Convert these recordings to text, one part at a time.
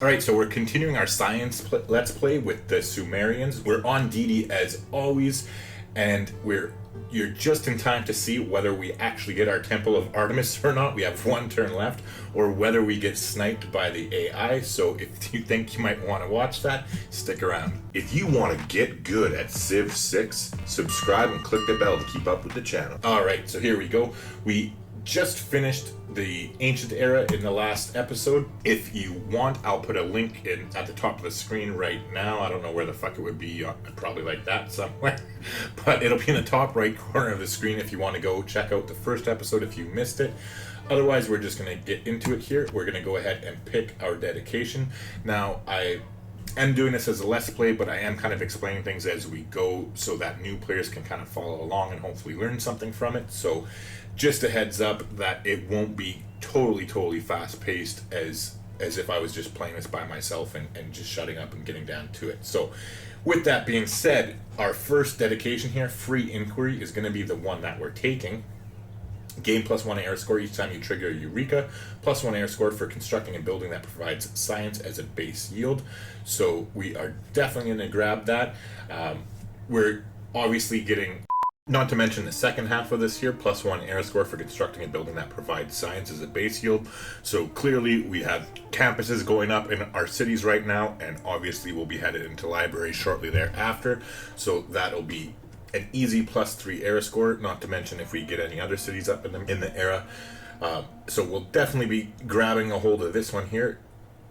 Alright, so we're continuing our science let's play with the Sumerians. We're on Deity as always, and you're just in time to see whether we actually get our Temple of Artemis or not. We have one turn left, or whether we get sniped by the AI. So if you think you might want to watch that, stick around. If you want to get good at Civ 6, subscribe and click the bell to keep up with the channel. Alright, so here we go. We just finished the ancient era in the last episode. If you want, I'll put a link in at the top of the screen right now. I don't know where the fuck it would be, probably like that somewhere, but it'll be in the top right corner of the screen if you want to go check out the first episode if you missed it. Otherwise, we're just going to get into it here. We're going to go ahead and pick our dedication. Now, I am doing this as a let's play, but I am kind of explaining things as we go so that new players can kind of follow along and hopefully learn something from it. So just a heads up that it won't be totally fast paced as if I was just playing this by myself and just shutting up and getting down to it. So with that being said, our first dedication here, Free Inquiry, is going to be the one that we're taking. Gain +1 air score each time you trigger a Eureka, +1 air score for constructing a building that provides science as a base yield. So we are definitely going to grab that. We're obviously getting, not to mention the second half of this here, +1 air score for constructing a building that provides science as a base yield. So clearly we have campuses going up in our cities right now, and obviously we'll be headed into libraries shortly thereafter. So that'll be an easy +3 air score, not to mention if we get any other cities up in the era. So we'll definitely be grabbing a hold of this one here.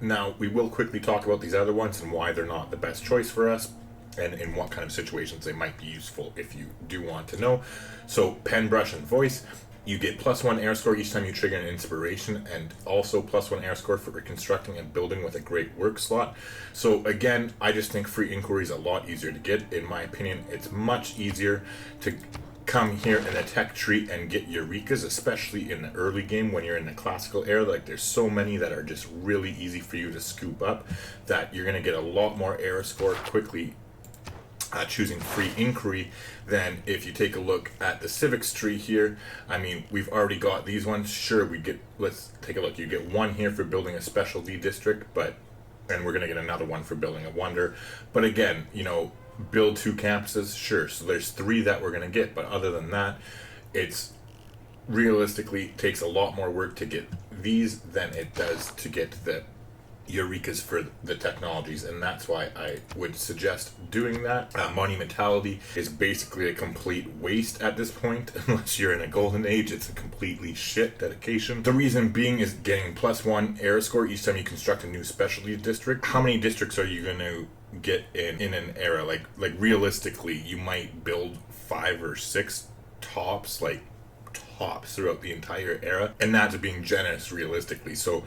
Now, we will quickly talk about these other ones and why they're not the best choice for us, and in what kind of situations they might be useful if you do want to know. So, Pen, Brush, and Voice. You get +1 air score each time you trigger an inspiration, and also +1 air score for reconstructing a building with a great work slot. So again, I just think Free Inquiry is a lot easier to get. In my opinion, it's much easier to come here in the tech tree and get Eurekas, especially in the early game when you're in the classical era. Like, there's so many that are just really easy for you to scoop up that you're going to get a lot more air score quickly choosing Free Inquiry than if you take a look at the civics tree here. I mean, we've already got these ones. Sure, let's take a look. You get one here for building a specialty district, and we're going to get another one for building a wonder. But again, build 2 campuses, sure. So there's 3 that we're going to get, but other than that, it's realistically takes a lot more work to get these than it does to get the Eurekas for the technologies, and that's why I would suggest doing that. Monumentality is basically a complete waste at this point. Unless you're in a golden age, it's a completely shit dedication. The reason being is getting +1 air score each time you construct a new specialty district. How many districts are you going to get in an era? Like realistically, you might build 5 or 6 tops throughout the entire era, and that's being generous realistically. So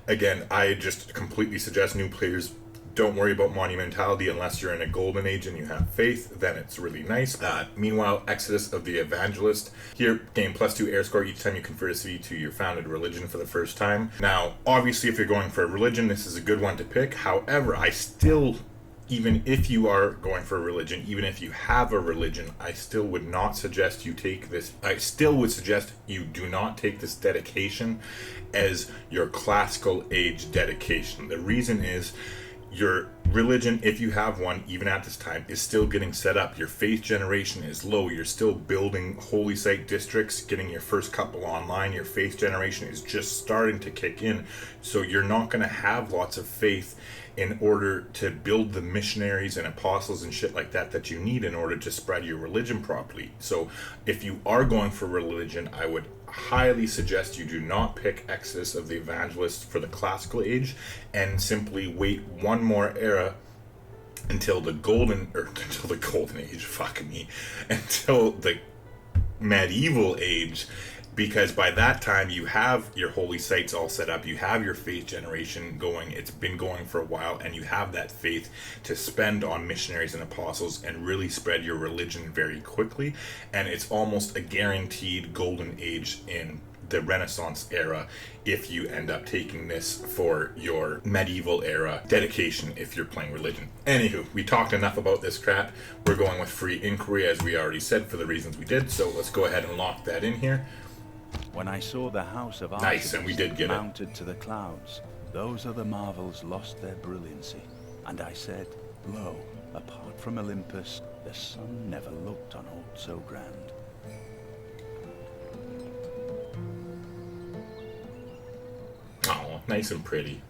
again, I just completely suggest new players don't worry about monumentality unless you're in a golden age and you have faith. Then it's really nice. Meanwhile, Exodus of the Evangelist. Here, gain +2 air score each time you convert a city to your founded religion for the first time. Now, obviously, if you're going for a religion, this is a good one to pick. However, even if you are going for a religion, even if you have a religion, I still would not suggest you take this. I still would suggest you do not take this dedication as your classical age dedication. The reason is your religion, if you have one, even at this time, is still getting set up. Your faith generation is low. You're still building holy site districts, getting your first couple online. Your faith generation is just starting to kick in. So you're not going to have lots of faith in order to build the missionaries and apostles and shit like that you need in order to spread your religion properly. So if you are going for religion, I would highly suggest you do not pick Exodus of the Evangelist for the classical age, and simply wait one more era until the golden age, until the medieval age, because by that time you have your holy sites all set up, you have your faith generation going, it's been going for a while, and you have that faith to spend on missionaries and apostles and really spread your religion very quickly. And it's almost a guaranteed golden age in the Renaissance era if you end up taking this for your medieval era dedication if you're playing religion. Anywho, we talked enough about this crap. We're going with Free Inquiry, as we already said, for the reasons we did. So let's go ahead and lock that in here. When I saw the house of Nice, and we did get mounted to the clouds, Those other marvels lost their brilliancy, and I said, lo, apart from Olympus, the sun never looked on aught so grand. Oh, nice and pretty.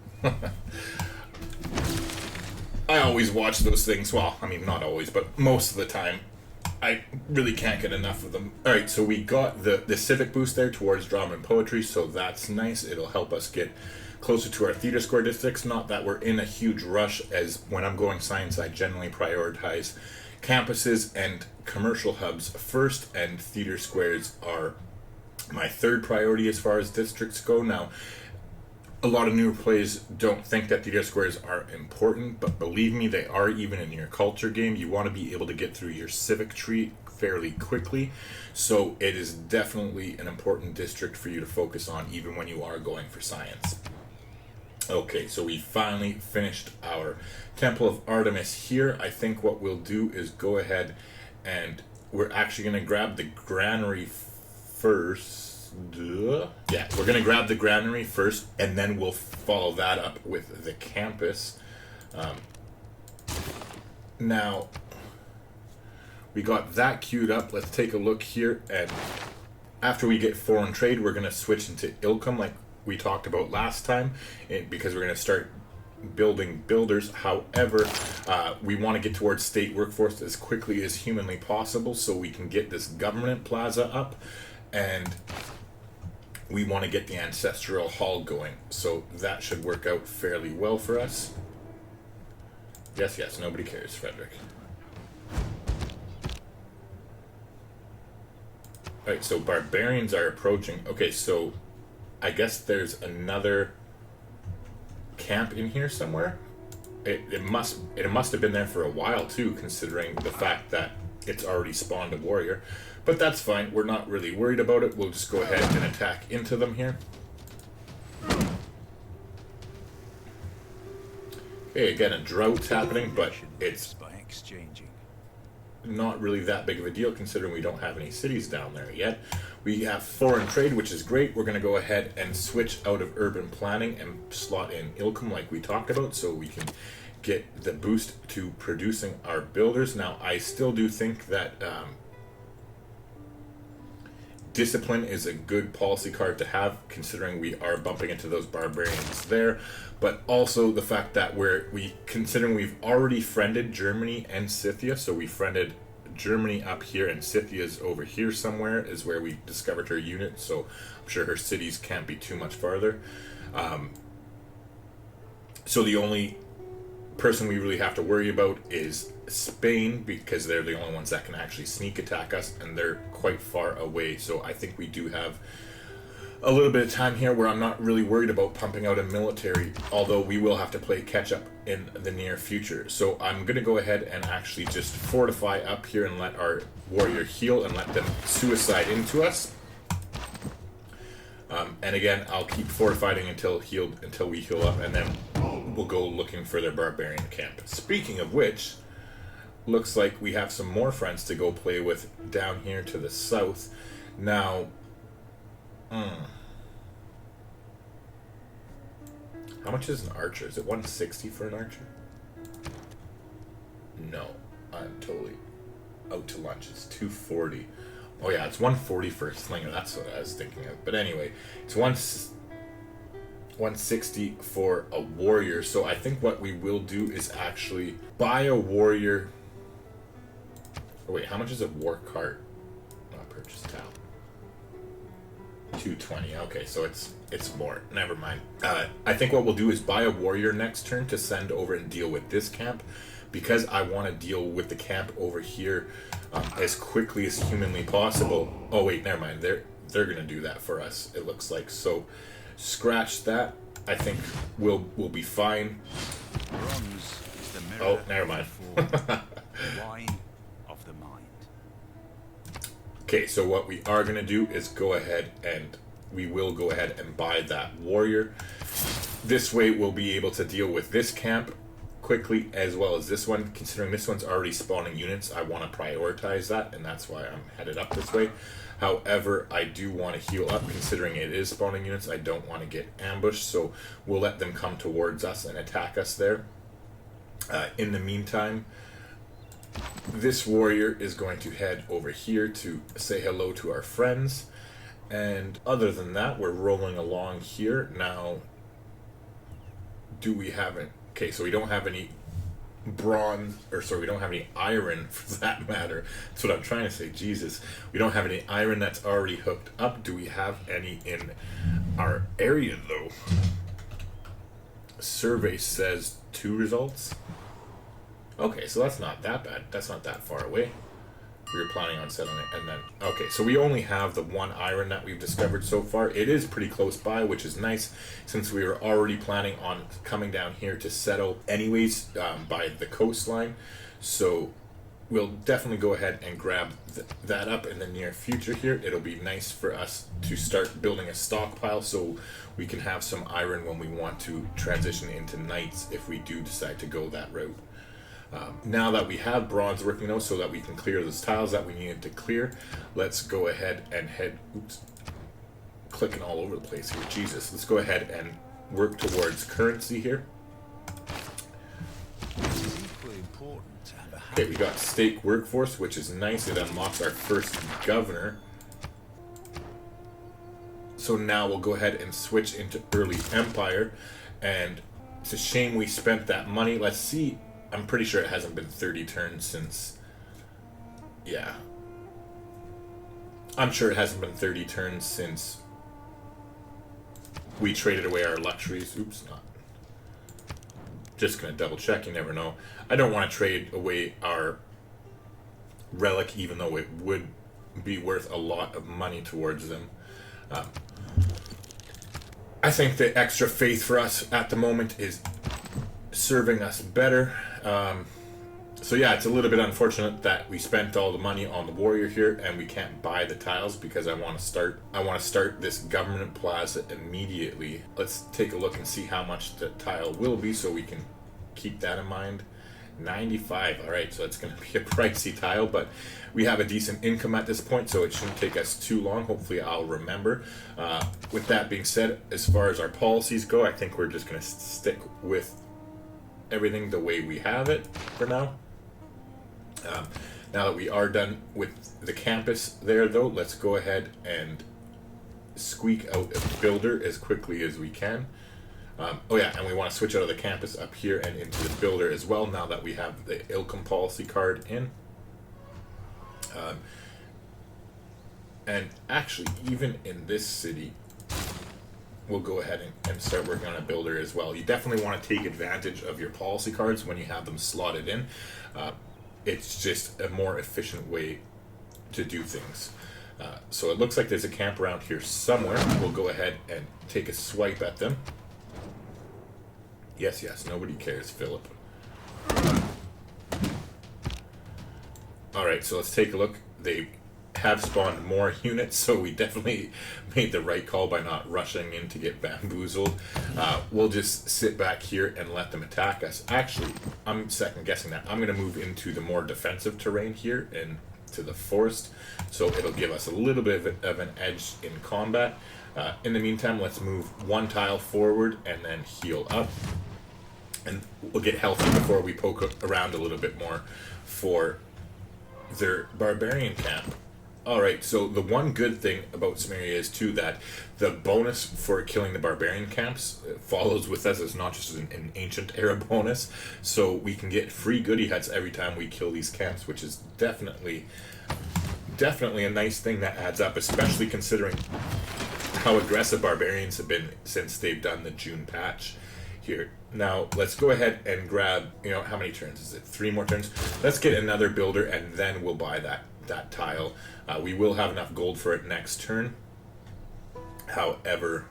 I always watch those things. Well, I mean, not always, but most of the time. I really can't get enough of them. Alright, so we got the civic boost there towards drama and poetry, so that's nice. It'll help us get closer to our theater square districts. Not that we're in a huge rush, as when I'm going science, I generally prioritize campuses and commercial hubs first, and theater squares are my third priority as far as districts go. Now, a lot of newer players don't think that theater squares are important, but believe me, they are. Even in your culture game, you want to be able to get through your civic tree fairly quickly, so it is definitely an important district for you to focus on even when you are going for science. Okay, so we finally finished our Temple of Artemis here. I think what we'll do is go ahead and we're actually going to grab the granary first. Yeah, we're going to grab the granary first, and then we'll follow that up with the campus. Now, we got that queued up. Let's take a look here, and after we get foreign trade, we're going to switch into Ilcum like we talked about last time, because we're going to start building builders. However, we want to get towards state workforce as quickly as humanly possible so we can get this government plaza up, and we want to get the ancestral hall going, so that should work out fairly well for us. Yes, nobody cares, Frederick. Alright, so barbarians are approaching. Okay, so I guess there's another camp in here somewhere. It must have been there for a while too, considering the fact that it's already spawned a warrior. But that's fine, we're not really worried about it. We'll just go ahead and attack into them here. Okay, again, a drought's happening, but it's not really that big of a deal considering we don't have any cities down there yet. We have foreign trade, which is great. We're going to go ahead and switch out of urban planning and slot in Ilcum like we talked about, so we can get the boost to producing our builders. Now, I still do think that discipline is a good policy card to have, considering we are bumping into those barbarians there, but also the fact that considering we've already friended Germany and Scythia, so we friended Germany up here and Scythia's over here somewhere is where we discovered her unit, so I'm sure her cities can't be too much farther. So the only person we really have to worry about is Spain, because they're the only ones that can actually sneak attack us, and they're quite far away. So I think we do have a little bit of time here where I'm not really worried about pumping out a military, although we will have to play catch up in the near future. So I'm going to go ahead and actually just fortify up here and let our warrior heal and let them suicide into us. And again, I'll keep fortifying until we heal up, and then we'll go looking for their barbarian camp. Speaking of which, looks like we have some more friends to go play with down here to the south. Now, how much is an archer? Is it 160 for an archer? No, I'm totally out to lunch. It's 240. Oh yeah, it's 140 for a slinger. That's what I was thinking of. But anyway, it's 160 for a warrior. So I think what we will do is actually buy a warrior. Oh wait, how much is a war cart? Not purchase towel. 220. Okay, so it's more. Never mind. I think what we'll do is buy a warrior next turn to send over and deal with this camp, because I want to deal with the camp over here as quickly as humanly possible. Oh wait, never mind. They're gonna do that for us, it looks like. So scratch that. I think we'll be fine. Oh, never mind. Okay, so what we are gonna do is go ahead and we will go ahead and buy that warrior. This way we'll be able to deal with this camp quickly, as well as this one. Considering this one's already spawning units, I want to prioritize that, and that's why I'm headed up this way. However, I do want to heal up, considering it is spawning units. I don't want to get ambushed, so we'll let them come towards us and attack us there. In the meantime, this warrior is going to head over here to say hello to our friends. And other than that, we're rolling along here. Now, do we have it? Okay, so we don't have any bronze, or sorry, we don't have any iron for that matter. That's what I'm trying to say. Jesus. We don't have any iron that's already hooked up. Do we have any in our area, though? Survey says 2 results. Okay, so that's not that bad. That's not that far away. We were planning on settling it, and then... Okay, so we only have the 1 iron that we've discovered so far. It is pretty close by, which is nice, since we were already planning on coming down here to settle anyways by the coastline. So we'll definitely go ahead and grab that up in the near future here. It'll be nice for us to start building a stockpile so we can have some iron when we want to transition into knights if we do decide to go that route. Now that we have bronze working though, so that we can clear those tiles that we needed to clear, let's go ahead and head... Oops. Clicking all over the place here. Jesus. Let's go ahead and work towards currency here. Okay, we got stake workforce, which is nice. It unlocks our first governor. So now we'll go ahead and switch into early empire. And it's a shame we spent that money. Let's see... I'm pretty sure it hasn't been 30 turns since... Yeah. I'm sure it hasn't been 30 turns since we traded away our luxuries. Oops, not. Just gonna double check, you never know. I don't want to trade away our relic, even though it would be worth a lot of money towards them. I think the extra faith for us at the moment is serving us better. So yeah, it's a little bit unfortunate that we spent all the money on the warrior here and we can't buy the tiles, because I want to start this government plaza immediately. Let's take a look and see how much the tile will be so we can keep that in mind. 95. All right, so it's going to be a pricey tile, but we have a decent income at this point, so it shouldn't take us too long. Hopefully I'll remember. With that being said, as far as our policies go, I think we're just going to stick with everything the way we have it for now. Now that we are done with the campus there, though, let's go ahead and squeak out a builder as quickly as we can. Oh yeah, and we want to switch out of the campus up here and into the builder as well, now that we have the Ilcom policy card in. And actually, even in this city, we'll go ahead and start working on a builder as well. You definitely want to take advantage of your policy cards when you have them slotted in. It's just a more efficient way to do things. So it looks like there's a camp around here somewhere. We'll go ahead and take a swipe at them. Yes, yes, nobody cares, Philip. Alright, so let's take a look. They have spawned more units, so we definitely made the right call by not rushing in to get bamboozled. We'll just sit back here and let them attack us. Actually, I'm second guessing that. I'm going to move into the more defensive terrain here and to the forest, so it'll give us a little bit of an edge in combat. In the meantime, let's move 1 tile forward and then heal up. And we'll get healthy before we poke around a little bit more for their barbarian camp. Alright, so the one good thing about Samaria is too that the bonus for killing the barbarian camps follows with us. It's not just an ancient era bonus, so we can get free goodie huts every time we kill these camps, which is definitely a nice thing that adds up, especially considering how aggressive barbarians have been since they've done the June patch here. Now let's go ahead and grab, how many turns is it? 3 more turns. Let's get another builder and then we'll buy that tile. We will have enough gold for it next turn. However,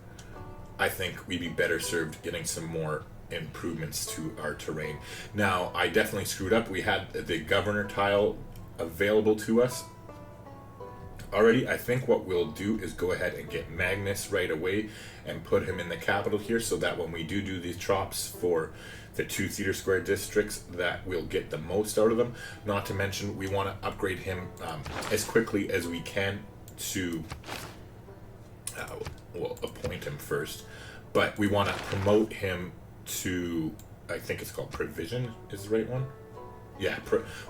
I think we'd be better served getting some more improvements to our terrain. Now, I definitely screwed up. We had the governor tile available to us already. I think what we'll do is go ahead and get Magnus right away and put him in the capital here, so that when we do these chops for the 2 theater square districts that will get the most out of them. Not to mention, we want to upgrade him as quickly as we can to, we'll appoint him first, but we want to promote him to, I think it's called provision is the right one. Yeah,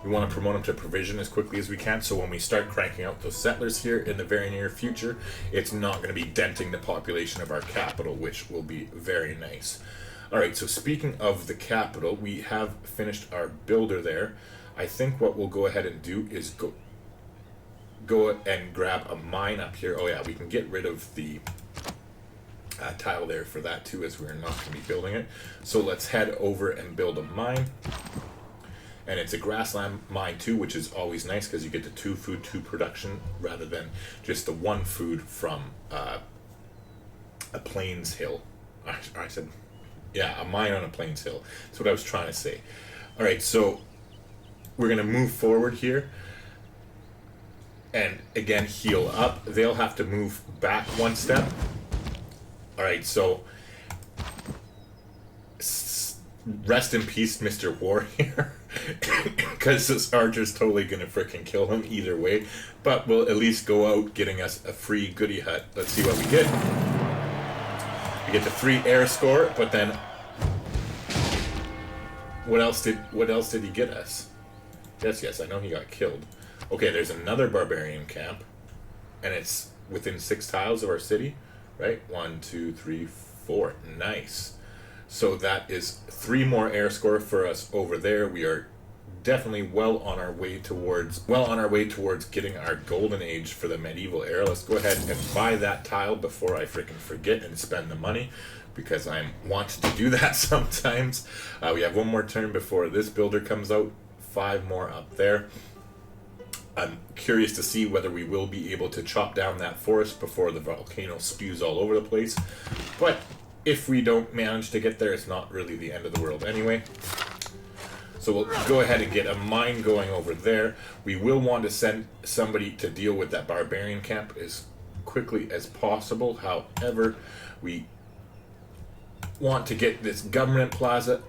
we want to promote him to provision as quickly as we can, so when we start cranking out those settlers here in the very near future, it's not going to be denting the population of our capital, which will be very nice. Alright, so speaking of the capital, we have finished our builder there. I think what we'll go ahead and do is go and grab a mine up here. Oh yeah, we can get rid of the tile there for that too, as we're not going to be building it. So let's head over and build a mine. And it's a grassland mine too, which is always nice because you get the 2 food, 2 production rather than just the 1 food from a plains hill. I said, yeah, a mine on a plains hill. That's what I was trying to say. All right, so we're going to move forward here. And again, heal up. They'll have to move back 1 step. All right, so rest in peace, Mr. Warrior. Because this archer's totally gonna frickin' kill him either way, but we'll at least go out getting us a free goodie hut. Let's see what we get. We get the free air score, but then what else did he get us? Yes, I know he got killed. Okay, there's another barbarian camp, and it's within 6 tiles of our city, right? 1, 2, 3, 4. Nice. So that is 3 more air score for us over there. We are definitely well on our way towards getting our golden age for the medieval era. Let's go ahead and buy that tile before I freaking forget and spend the money, because I want to do that sometimes. We have 1 more turn before this builder comes out. 5 more up there. I'm curious to see whether we will be able to chop down that forest before the volcano spews all over the place. But if we don't manage to get there, it's not really the end of the world anyway. So we'll go ahead and get a mine going over there. We will want to send somebody to deal with that barbarian camp as quickly as possible. However, we want to get this government plaza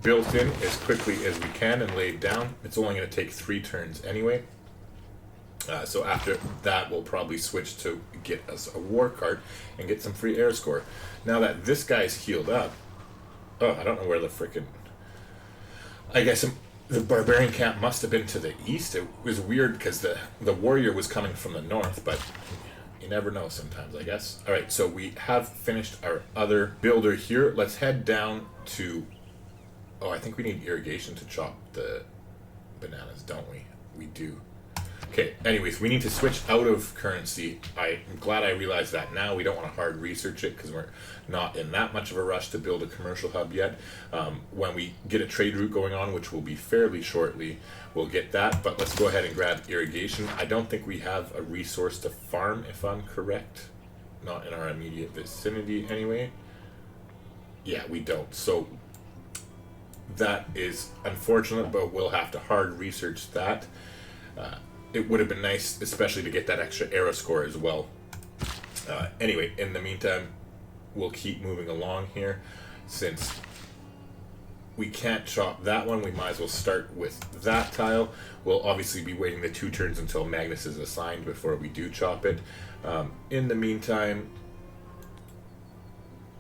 built in as quickly as we can and laid down. It's only going to take 3 turns anyway. So after that, we'll probably switch to get us a war cart and get some free air score. Now that this guy's healed up, oh, I don't know where the frickin'... I guess the barbarian camp must have been to the east. It was weird because the warrior was coming from the north, but you never know sometimes, I guess. Alright, so we have finished our other builder here. Let's head down to... Oh, I think we need irrigation to chop the bananas, don't we? We do. Okay, anyways, we need to switch out of currency. I'm glad I realized that now. We don't want to hard research it because we're not in that much of a rush to build a commercial hub yet. When we get a trade route going on, which will be fairly shortly, we'll get that. But let's go ahead and grab irrigation. I don't think we have a resource to farm, if I'm correct. Not in our immediate vicinity anyway. Yeah, we don't. So that is unfortunate, but we'll have to hard research that. It would have been nice, especially to get that extra arrow score as well. Anyway, in the meantime, we'll keep moving along here. Since we can't chop that one, we might as well start with that tile. We'll obviously be waiting the 2 turns until Magnus is assigned before we do chop it. In the meantime,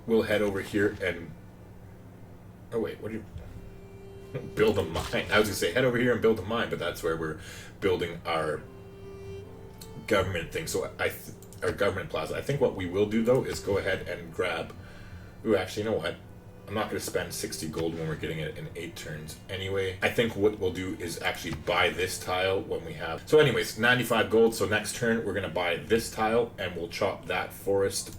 we'll head over here and... Oh wait, what do you... Build a mine. I was gonna say head over here and build a mine, but that's where we're building our government thing. So our government plaza. I think what we will do though is go ahead and grab. Ooh, actually, you know what? I'm not gonna spend 60 gold when we're getting it in 8 turns anyway. I think what we'll do is actually buy this tile when we have. So, anyways, 95 gold. So next turn we're gonna buy this tile and we'll chop that forest.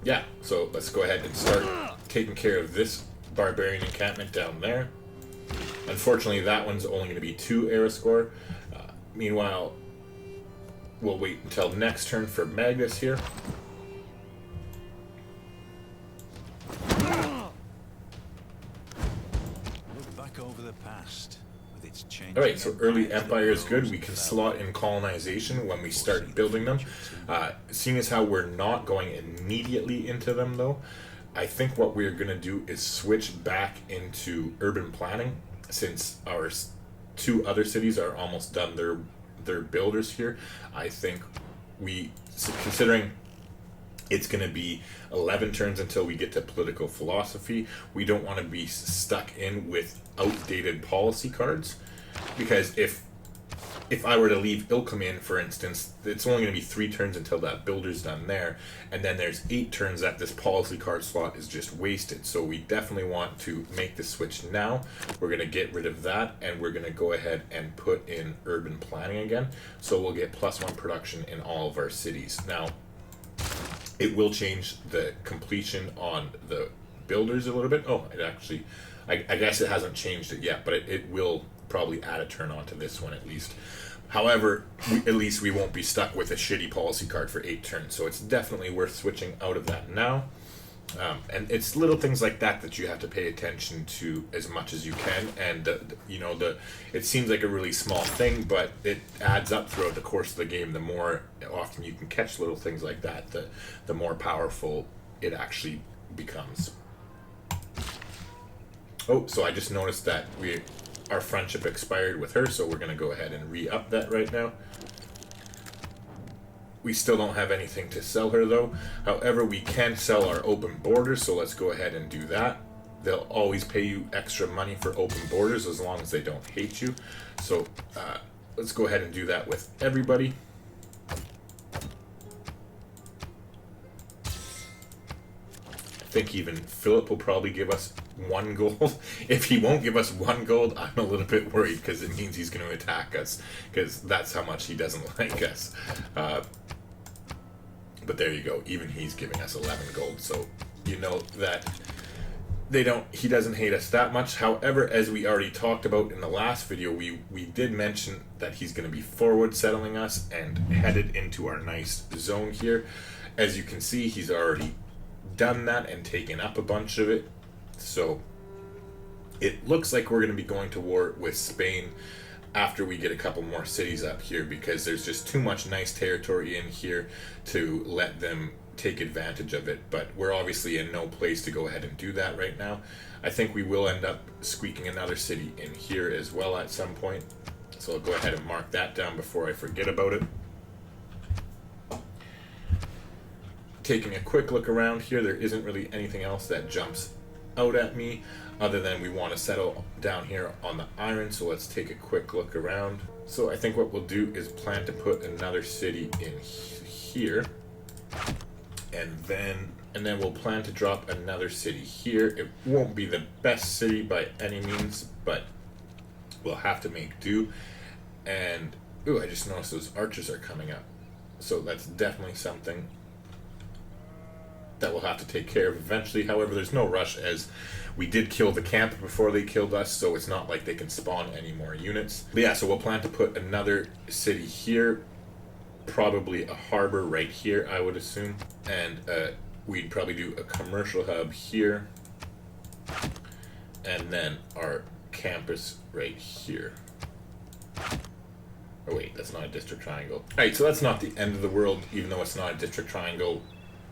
Yeah. So let's go ahead and start taking care of this barbarian encampment down there. Unfortunately, that one's only going to be 2 arrow score. Meanwhile, we'll wait until next turn for Magnus here. Look back over the past with its changing. Alright, so early empire is good. We can slot in colonization when we start building them. Seeing as how we're not going immediately into them though, I think what we're going to do is switch back into urban planning, since our two other cities are almost done their builders here. I think considering it's going to be 11 turns until we get to political philosophy, we don't want to be stuck in with outdated policy cards, because if I were to leave Ilkham in, for instance, it's only going to be 3 turns until that builder's done there, and then there's 8 turns that this policy card slot is just wasted. So we definitely want to make the switch now. We're going to get rid of that, and we're going to go ahead and put in urban planning again. So we'll get +1 production in all of our cities. Now, it will change the completion on the builders a little bit. Oh, it actually, I guess it hasn't changed it yet, but it will probably add a turn onto this one at least. However, at least we won't be stuck with a shitty policy card for 8 turns, so it's definitely worth switching out of that now. And it's little things like that you have to pay attention to as much as you can. And it seems like a really small thing, but it adds up throughout the course of the game. The more often you can catch little things like that, the more powerful it actually becomes. Oh, so I just noticed that our friendship expired with her, so we're going to go ahead and re-up that right now. We still don't have anything to sell her though. However, we can sell our open borders, so let's go ahead and do that. They'll always pay you extra money for open borders as long as they don't hate you. So let's go ahead and do that with everybody. I think even Philip will probably give us 1 gold. If he won't give us 1 gold, I'm a little bit worried, because it means he's going to attack us, because that's how much he doesn't like us. But there you go. Even he's giving us 11 gold, so you know that he doesn't hate us that much. However, as we already talked about in the last video, we did mention that he's going to be forward settling us and headed into our nice zone here. As you can see, he's already done that and taken up a bunch of it. So it looks like we're going to be going to war with Spain after we get a couple more cities up here, because there's just too much nice territory in here to let them take advantage of it. But we're obviously in no place to go ahead and do that right now. I think we will end up squeaking another city in here as well at some point, so I'll go ahead and mark that down before I forget about it. Taking a quick look around here, there isn't really anything else that jumps out at me other than we want to settle down here on the iron. So let's take a quick look around. So I think what we'll do is plan to put another city in here, and then we'll plan to drop another city here. It won't be the best city by any means, but we'll have to make do. And ooh, I just noticed those archers are coming up, so that's definitely something that we'll have to take care of eventually. However, there's no rush, as we did kill the camp before they killed us, so it's not like they can spawn any more units. But yeah, so we'll plan to put another city here, probably a harbor right here, I would assume, and we'd probably do a commercial hub here, and then our campus right here. Oh wait, that's not a district triangle. Alright, so that's not the end of the world, even though it's not a district triangle.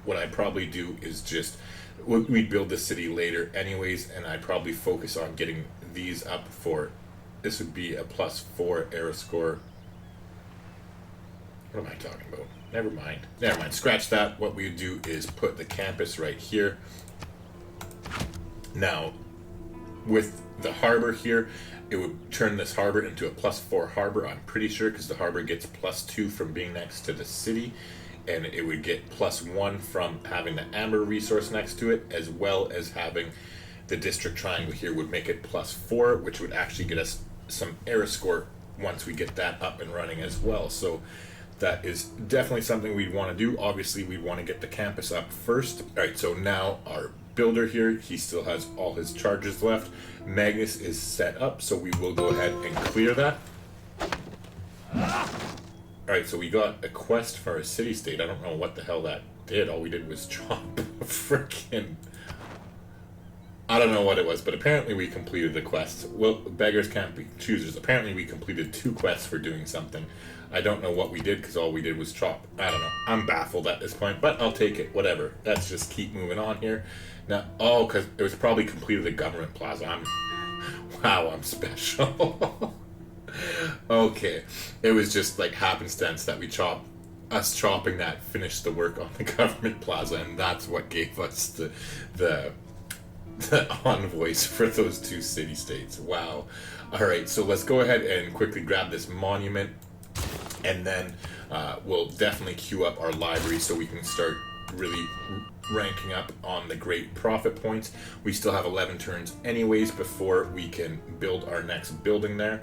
What I'd probably do is we'd build the city later anyways, and I'd probably focus on getting these up for, this would be a +4 era score. What am I talking about? Never mind, scratch that. What we would do is put the campus right here. Now, with the harbor here, it would turn this harbor into a +4 harbor, I'm pretty sure, because the harbor gets +2 from being next to the city. And it would get +1 from having the amber resource next to it, as well as having the district triangle here would make it +4, which would actually get us some era score once we get that up and running as well. So that is definitely something we'd want to do. Obviously, we'd want to get the campus up first. All right, so now our builder here, he still has all his charges left. Magnus is set up, so we will go ahead and clear that. Alright, so we got a quest for a city-state. I don't know what the hell that did. All we did was drop a frickin'... I don't know what it was, but apparently we completed the quest. Well, beggars can't be choosers. Apparently we completed 2 quests for doing something. I don't know what we did, because all we did was chop. I don't know. I'm baffled at this point, but I'll take it. Whatever. Let's just keep moving on here. Now, oh, because it was probably completed the government plaza. Wow, I'm special. Okay. It was just like happenstance that us chopping that finished the work on the government plaza, and that's what gave us the envoys for those 2 city-states. Wow. Alright, so let's go ahead and quickly grab this monument, and then we'll definitely queue up our library so we can start really ranking up on the great profit points. We still have 11 turns anyways before we can build our next building there.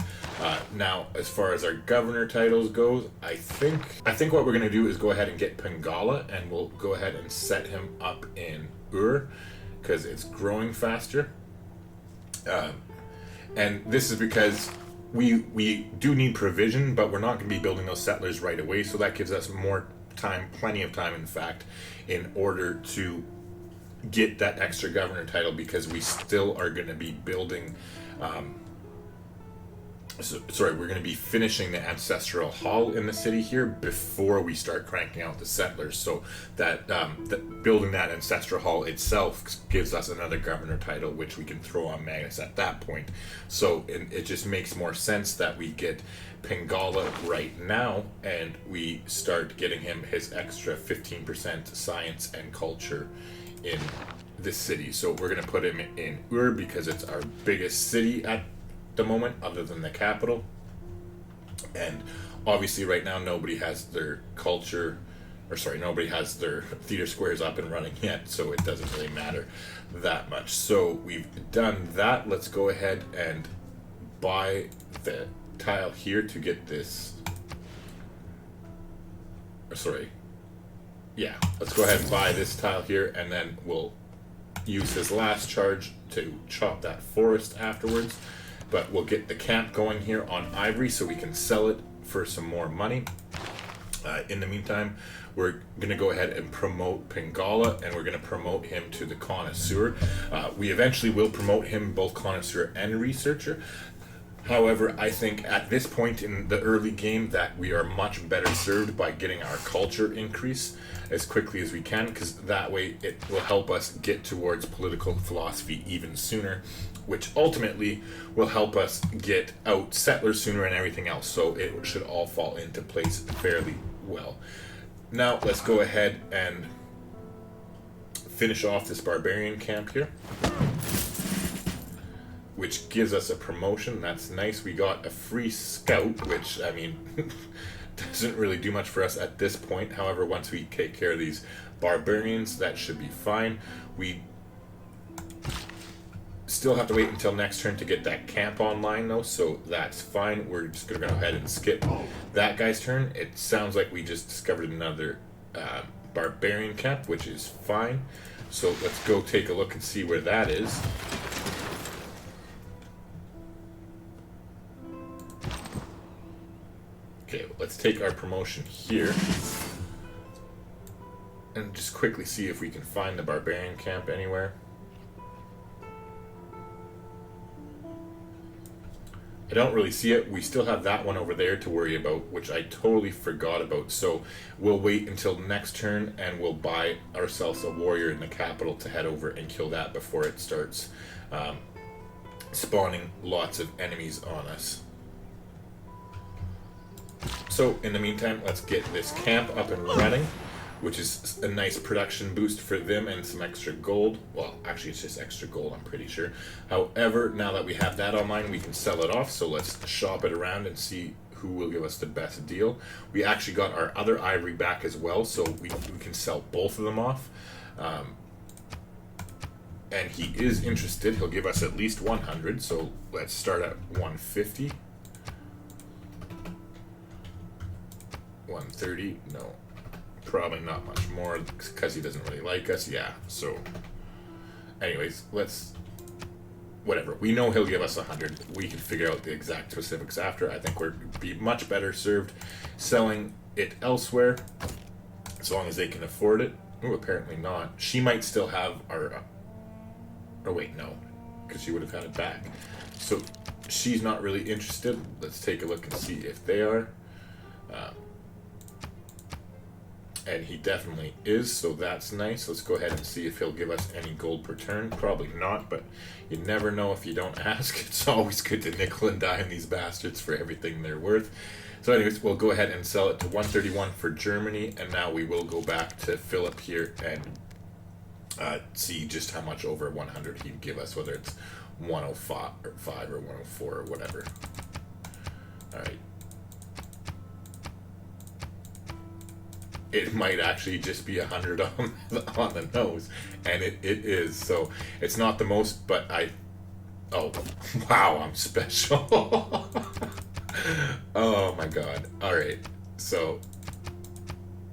Now, as far as our governor titles goes, I think what we're going to do is go ahead and get Pengala, and we'll go ahead and set him up in Ur, because it's growing faster. And this is because we do need provision, but we're not going to be building those settlers right away, so that gives us more time, plenty of time in fact, in order to get that extra governor title, because we still are going to be building we're going to be finishing the ancestral hall in the city here before we start cranking out the settlers, so that building that ancestral hall itself gives us another governor title, which we can throw on Magnus at that point. So it just makes more sense that we get Pengala right now, and we start getting him his extra 15% science and culture in this city. So we're going to put him in Ur because it's our biggest city at the moment, other than the capital. And obviously right now nobody has their nobody has their theater squares up and running yet, so it doesn't really matter that much. So we've done that. Let's go ahead and buy the tile here to get this. Let's go ahead and buy this tile here, and then we'll use his last charge to chop that forest afterwards. But we'll get the camp going here on Ivory so we can sell it for some more money. In the meantime, we're going to go ahead and promote Pengala, and we're going to promote him to the Connoisseur. We eventually will promote him both Connoisseur and Researcher. However, I think at this point in the early game that we are much better served by getting our culture increase as quickly as we can, because that way it will help us get towards political philosophy even sooner, which ultimately will help us get out settlers sooner and everything else. So it should all fall into place fairly well. Now let's go ahead and finish off this barbarian camp here, which gives us a promotion. That's nice. We got a free scout, which, I mean, doesn't really do much for us at this point. However, once we take care of these barbarians, that should be fine. We still have to wait until next turn to get that camp online, though, so that's fine. We're just going to go ahead and skip that guy's turn. It sounds like we just discovered another barbarian camp, which is fine. So let's go take a look and see where that is. Okay, let's take our promotion here and just quickly see if we can find the barbarian camp anywhere. I don't really see it. We still have that one over there to worry about, which I totally forgot about. So we'll wait until next turn, and we'll buy ourselves a warrior in the capital to head over and kill that before it starts spawning lots of enemies on us. So in the meantime, let's get this camp up and running, which is a nice production boost for them and some extra gold. Well, actually it's just extra gold, I'm pretty sure. However, now that we have that online, we can sell it off. So let's shop it around and see who will give us the best deal. We actually got our other ivory back as well, so we can sell both of them off. And he is interested. He'll give us at least 100, so let's start at 150. 130, no. Probably not much more because he doesn't really like us. Yeah, so anyways, whatever. We know he'll give us 100. We can figure out the exact specifics after. I think we're be much better served selling it elsewhere, as long as they can afford it. Ooh, apparently not. She might still have Oh wait, no, because she would have had it back. So she's not really interested. Let's take a look and see if they are. And he definitely is, so that's nice. Let's go ahead and see if he'll give us any gold per turn. Probably not, but you never know if you don't ask. It's always good to nickel and dime these bastards for everything they're worth. So anyways, we'll go ahead and sell it to 131 for Germany, and now we will go back to Philip here and see just how much over 100 he'd give us, whether it's 105 or 5 or 104 or whatever. Alright. It might actually just be 100 on the nose, and it is. So it's not the most, but oh wow, I'm special. Oh my god. Alright, so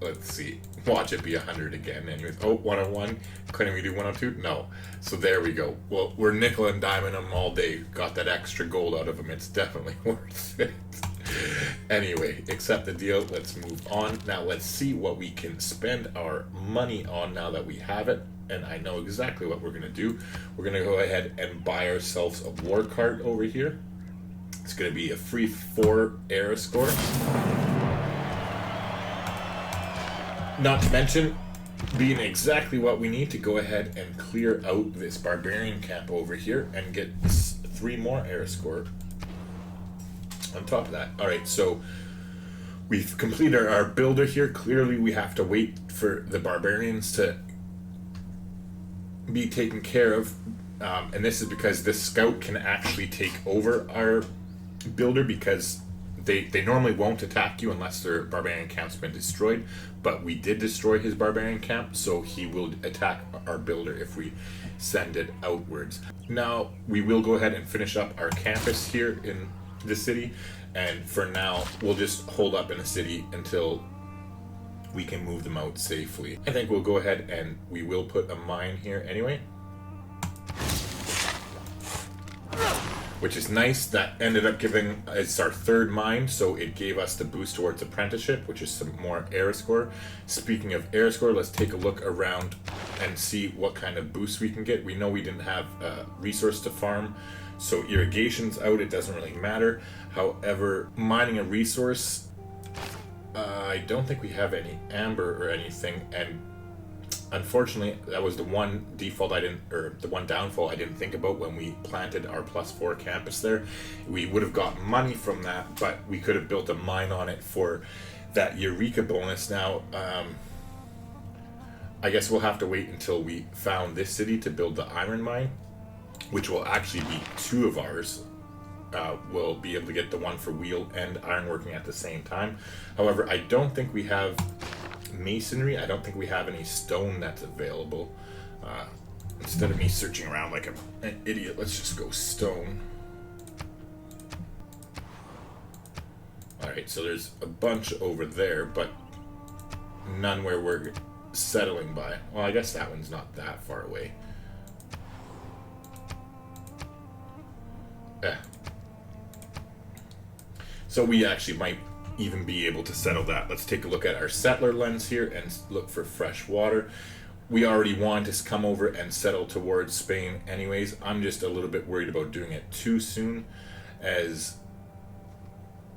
let's see, watch it be 100 again. Anyways, 101. Couldn't we do 102? No. So there we go. Well, we're nickel and diming them all day. Got that extra gold out of them. It's definitely worth it. Anyway, accept the deal. Let's move on. Now let's see what we can spend our money on now that we have it. And I know exactly what we're going to do. We're going to go ahead and buy ourselves a war cart over here. It's going to be a free 4 era score. Not to mention being exactly what we need to go ahead and clear out this barbarian camp over here and get 3 more era score on top of that. Alright, so we've completed our builder here. Clearly we have to wait for the barbarians to be taken care of. And this is because this scout can actually take over our builder, because they normally won't attack you unless their barbarian camp's been destroyed. But we did destroy his barbarian camp, so he will attack our builder if we send it outwards. Now we will go ahead and finish up our campus here in the city, and for now we'll just hold up in the city until we can move them out safely. I think we'll go ahead and we will put a mine here anyway, which is nice. That ended up giving us our 3rd mine, so it gave us the boost towards apprenticeship, which is some more era score. Speaking of era score, let's take a look around and see what kind of boost we can get. We know we didn't have resource to farm, so irrigation's out, it doesn't really matter. However, mining a resource, I don't think we have any amber or anything, and unfortunately that was the one downfall I didn't think about when we planted our +4 campus there. We would have got money from that, but we could have built a mine on it for that Eureka bonus. Now, I guess we'll have to wait until we found this city to build the iron mine, which will actually be 2 of ours. We'll be able to get the one for wheel and ironworking at the same time. However, I don't think we have masonry. I don't think we have any stone that's available. Instead of me searching around like an idiot, let's just go stone. Alright, so there's a bunch over there, but none where we're settling by. Well, I guess that one's not that far away. Yeah. So we actually might even be able to settle that. Let's take a look at our settler lens here and look for fresh water. We already want to come over and settle towards Spain anyways. I'm just a little bit worried about doing it too soon, as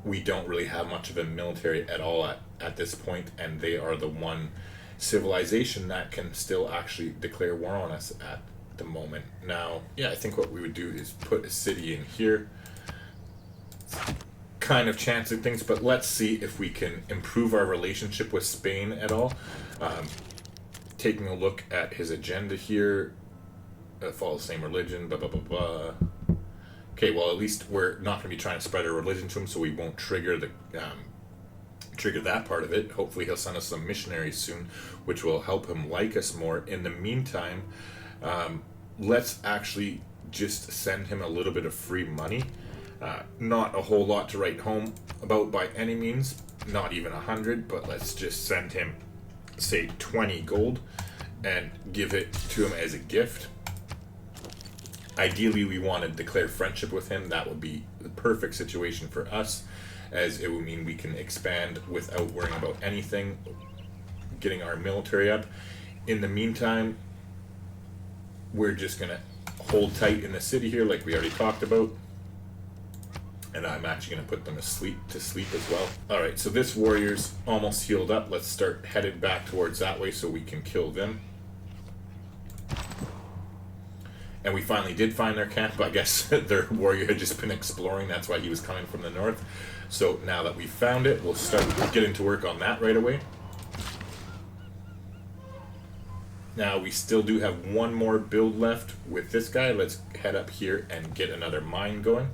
we don't really have much of a military at all at this point, and they are the one civilization that can still actually declare war on us at the moment. Now, yeah, I think what we would do is put a city in here. Kind of chancing things, but let's see if we can improve our relationship with Spain at all. Taking a look at his agenda here, follow the same religion, blah blah blah blah. Okay, well at least we're not going to be trying to spread our religion to him, so we won't trigger that part of it. Hopefully he'll send us some missionaries soon, which will help him like us more. In the meantime, let's actually just send him a little bit of free money. Not a whole lot to write home about by any means, not even 100, but let's just send him, say, 20 gold and give it to him as a gift. Ideally, we want to declare friendship with him. That would be the perfect situation for us, as it would mean we can expand without worrying about anything, getting our military up. In the meantime, we're just going to hold tight in the city here, like we already talked about. And I'm actually going to put them to sleep as well. Alright, so this warrior's almost healed up. Let's start headed back towards that way so we can kill them. And we finally did find their camp. I guess their warrior had just been exploring. That's why he was coming from the north. So now that we found it, we'll start getting to work on that right away. Now we still do have one more build left with this guy. Let's head up here and get another mine going.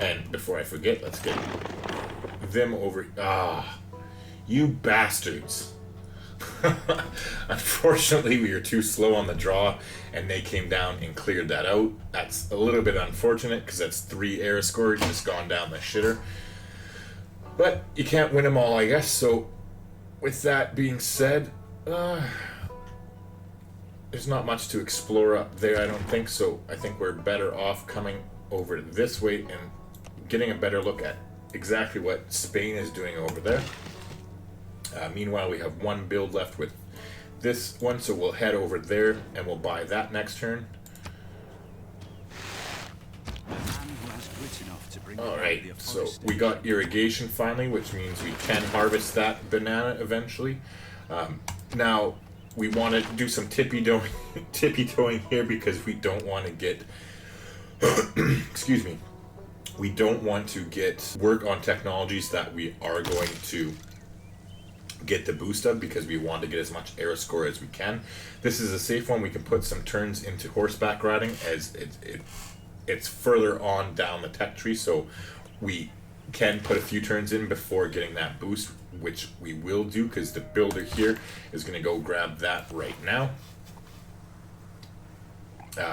And before I forget, let's get them over. Ah, you bastards. Unfortunately, we were too slow on the draw, and they came down and cleared that out. That's a little bit unfortunate, because that's 3 era scores just gone down the shitter. But you can't win them all, I guess. So, with that being said, there's not much to explore up there, I don't think. So, I think we're better off coming over this way and getting a better look at exactly what Spain is doing over there. Meanwhile, we have one build left with this one, so we'll head over there and we'll buy that next turn. Alright, so we got irrigation finally, which means we can harvest that banana eventually. Now, we want to do some tippy-toeing here because we don't want to get... excuse me. We don't want to get work on technologies that we are going to get the boost of, because we want to get as much era score as we can. This is a safe one. We can put some turns into horseback riding, as it's further on down the tech tree, so we can put a few turns in before getting that boost, which we will do, because the builder here is going to go grab that right now.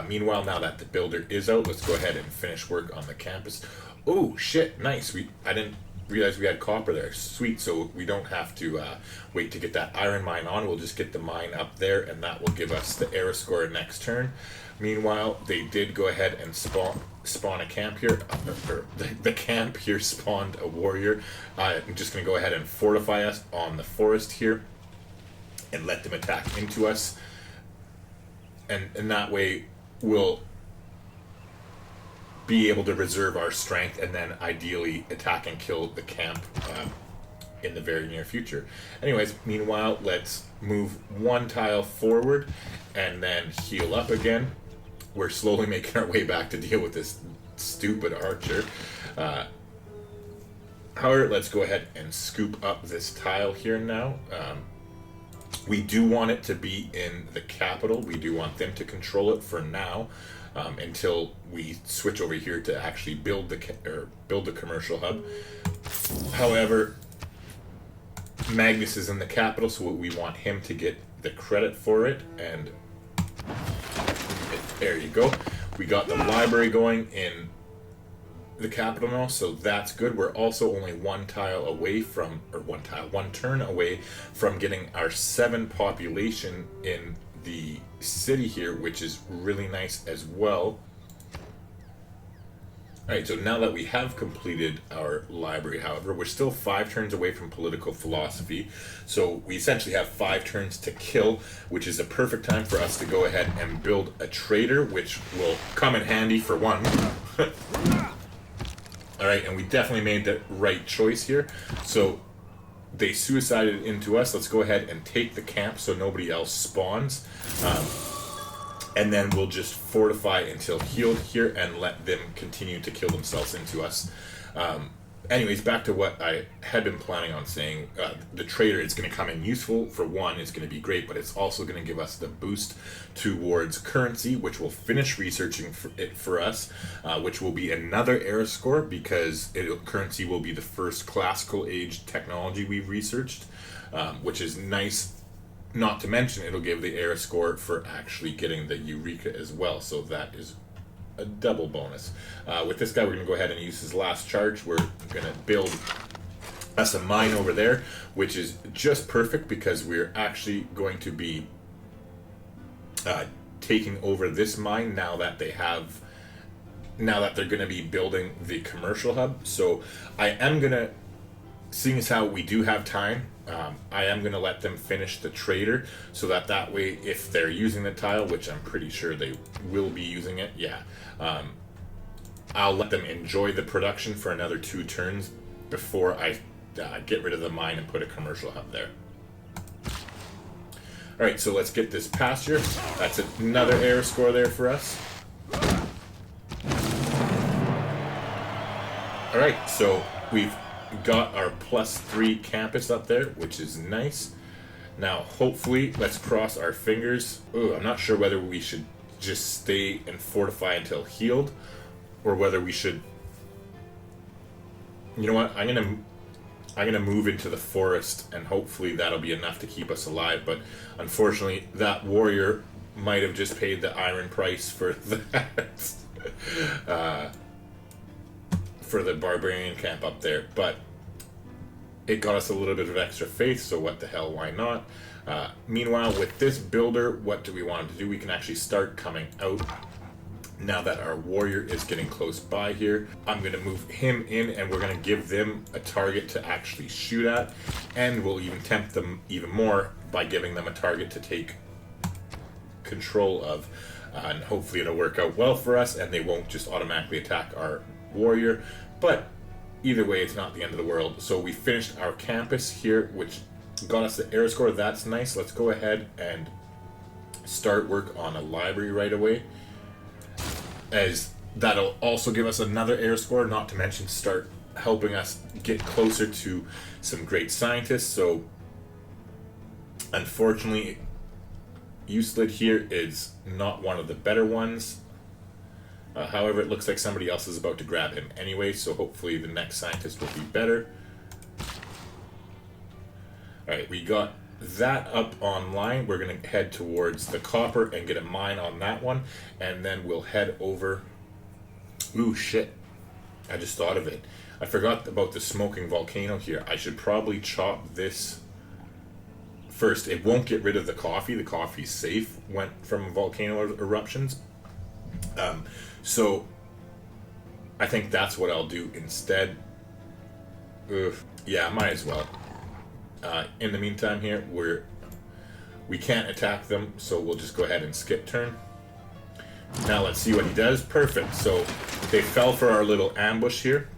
Meanwhile, now that the builder is out, let's go ahead and finish work on the campus. Oh shit, nice. I didn't realize we had copper there. Sweet, so we don't have to wait to get that iron mine on. We'll just get the mine up there, and that will give us the era score next turn. Meanwhile, they did go ahead and spawn a camp here. The camp here spawned a warrior. I'm just going to go ahead and fortify us on the forest here and let them attack into us. And that way we'll be able to reserve our strength and then ideally attack and kill the camp in the very near future. Anyways, meanwhile, let's move one tile forward and then heal up again. We're slowly making our way back to deal with this stupid archer. However, let's go ahead and scoop up this tile here now. We do want it to be in the capital. We do want them to control it for now, until we switch over here to actually build the commercial hub. However, Magnus is in the capital, so we want him to get the credit for it. And there you go. We got the library going in the capital now, so that's good. We're also only one turn away from getting our 7 population in the city here, which is really nice as well. Alright, so now that we have completed our library, however, we're still 5 turns away from political philosophy, so we essentially have 5 turns to kill, which is a perfect time for us to go ahead and build a trader, which will come in handy for one. Alright, and we definitely made the right choice here. So they suicided into us. Let's go ahead and take the camp so nobody else spawns. And then we'll just fortify until healed here and let them continue to kill themselves into us. Anyways, back to what I had been planning on saying. The trader is going to come in useful. For one, it's going to be great, but it's also going to give us the boost towards currency, which will finish researching it for us, which will be another era score, because currency will be the first classical age technology we've researched, which is nice. Not to mention, it'll give the era score for actually getting the Eureka as well, so that is a double bonus. With this guy, we're going to go ahead and use his last charge. We're going to build us a mine over there, which is just perfect because we're actually going to be taking over this mine now that they're going to be building the commercial hub. So I am going to, seeing as how we do have time, I am going to let them finish the trader, so that way, if they're using the tile, which I'm pretty sure they will be using it, yeah, I'll let them enjoy the production for another 2 turns before I get rid of the mine and put a commercial hub there. Alright, so let's get this pasture. That's another error score there for us. Alright, so we've got our +3 campus up there, which is nice. Now, hopefully, let's cross our fingers. Ooh, I'm not sure whether we should just stay and fortify until healed, or whether we should... You know what? I'm gonna move into the forest, and hopefully that'll be enough to keep us alive. But unfortunately, that warrior might have just paid the iron price for that, for the barbarian camp up there. But it got us a little bit of extra faith, so what the hell? Why not? Meanwhile, with this builder, what do we want him to do? We can actually start coming out. Now that our warrior is getting close by here, I'm going to move him in, and we're going to give them a target to actually shoot at, and we'll even tempt them even more by giving them a target to take control of, and hopefully it'll work out well for us, and they won't just automatically attack our warrior. But either way, it's not the end of the world. So we finished our campus here, which got us the error score. That's nice. Let's go ahead and start work on a library right away, as that'll also give us another error score, not to mention start helping us get closer to some great scientists. So unfortunately, Euclid here is not one of the better ones. However, it looks like somebody else is about to grab him anyway, so hopefully the next scientist will be better. Alright, we got that up online. We're going to head towards the copper and get a mine on that one, and then we'll head over... Ooh, shit. I just thought of it. I forgot about the smoking volcano here. I should probably chop this first. It won't get rid of the coffee. The coffee's safe, went from volcano eruptions. So I think that's what I'll do instead. Ugh. Yeah, might as well. In the meantime here, we can't attack them, so we'll just go ahead and skip turn. Now let's see what he does. Perfect. So they fell for our little ambush here,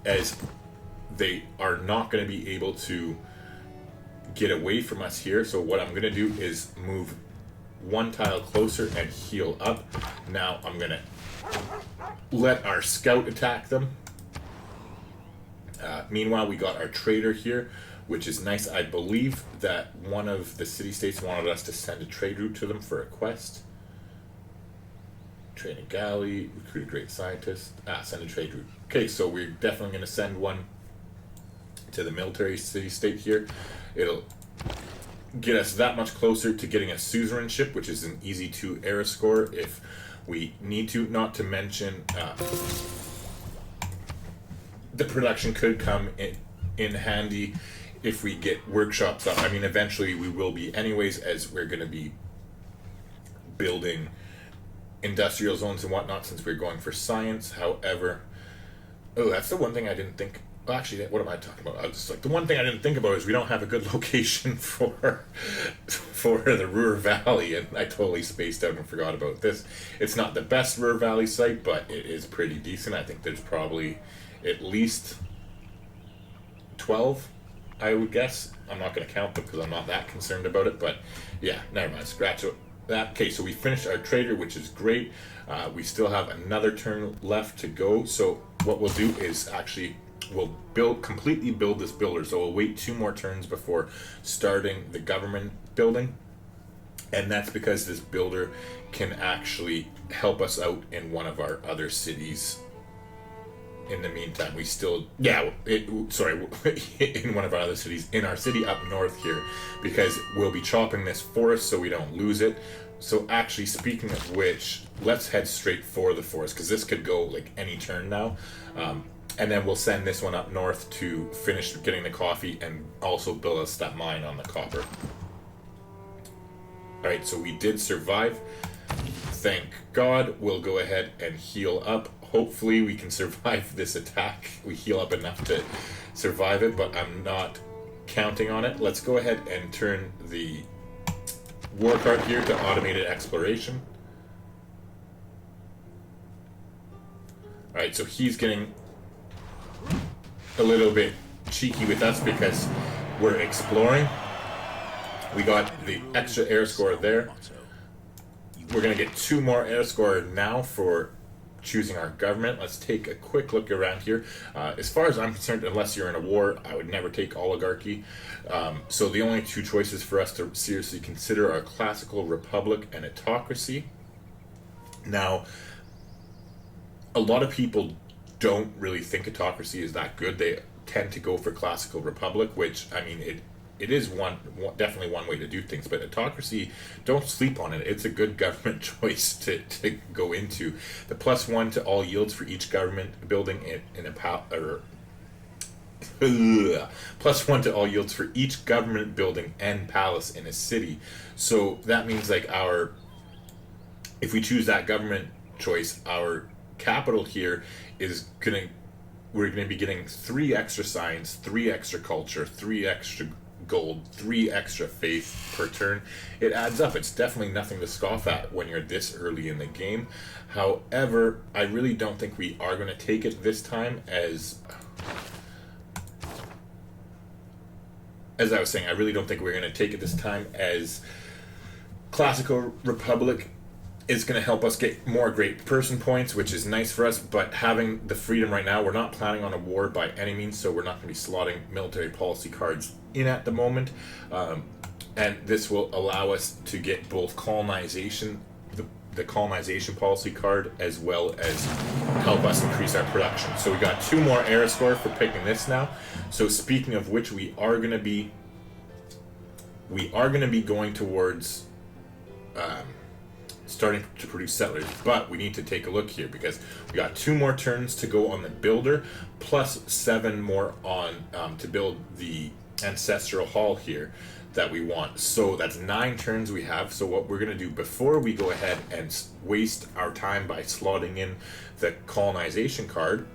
as they are not going to be able to get away from us here. So what I'm going to do is move 1 tile closer and heal up. Now I'm going to let our scout attack them. Meanwhile, we got our trader here, which is nice. I believe that one of the city-states wanted us to send a trade route to them for a quest. Train a galley, recruit a great scientist. Send a trade route. Okay, so we're definitely going to send one to the military city-state here. It'll get us that much closer to getting a suzerainship, which is an easy 2 error score if we need to. Not to mention... the production could come in handy if we get workshops up. I mean, eventually we will be anyways, as we're going to be building industrial zones and whatnot since we're going for science. However, oh, that's the one thing I didn't think... Well, actually, what am I talking about? I was just like, the one thing I didn't think about is we don't have a good location for the Ruhr Valley, and I totally spaced out and forgot about this. It's not the best Ruhr Valley site, but it is pretty decent. I think there's probably at least 12, I would guess. I'm not going to count them because I'm not that concerned about it, but yeah, never mind, scratch that. Okay, so we finished our trader, which is great. We still have another turn left to go, so what we'll do is actually we'll completely build this builder, so we'll wait 2 more turns before starting the government building, and that's because this builder can actually help us out in one of our other cities. In the meantime, we still, in one of our other cities, in our city up north here, because we'll be chopping this forest so we don't lose it. So actually, speaking of which, let's head straight for the forest, because this could go like any turn now. And then we'll send this one up north to finish getting the coffee and also build us that mine on the copper. Alright, so we did survive. Thank God. We'll go ahead and heal up. Hopefully we can survive this attack. We heal up enough to survive it, but I'm not counting on it. Let's go ahead and turn the war card here to automated exploration. Alright, so he's getting a little bit cheeky with us because we're exploring. We got the extra air score there. We're going to get 2 more air score now for choosing our government. Let's take a quick look around here. As far as I'm concerned, unless you're in a war, I would never take oligarchy. So the only 2 choices for us to seriously consider are classical republic and autocracy. Now, a lot of people don't really think autocracy is that good. They tend to go for classical republic, which, I mean, it is definitely one way to do things, but autocracy, don't sleep on it. It's a good government choice to go into. The +1 to all yields for each government building in a +1 to all yields for each government building and palace in a city. So that means like if we choose that government choice, our capital here is we're gonna be getting 3 extra science, 3 extra culture, 3 extra gold, 3 extra faith per turn. It adds up. It's definitely nothing to scoff at when you're this early in the game. However, I really don't think we are going to take it this time. As I was saying, I really don't think we're going to take it this time, as classical republic is going to help us get more great person points, which is nice for us, but having the freedom right now, we're not planning on a war by any means, so we're not going to be slotting military policy cards in at the moment. And this will allow us to get both colonization, the colonization policy card, as well as help us increase our production. So we got 2 more era score for picking this now. So speaking of which, we are going to be going towards starting to produce settlers, but we need to take a look here because we got 2 more turns to go on the builder, plus 7 more on to build the ancestral hall here that we want. So that's 9 turns we have. So what we're going to do before we go ahead and waste our time by slotting in the colonization card,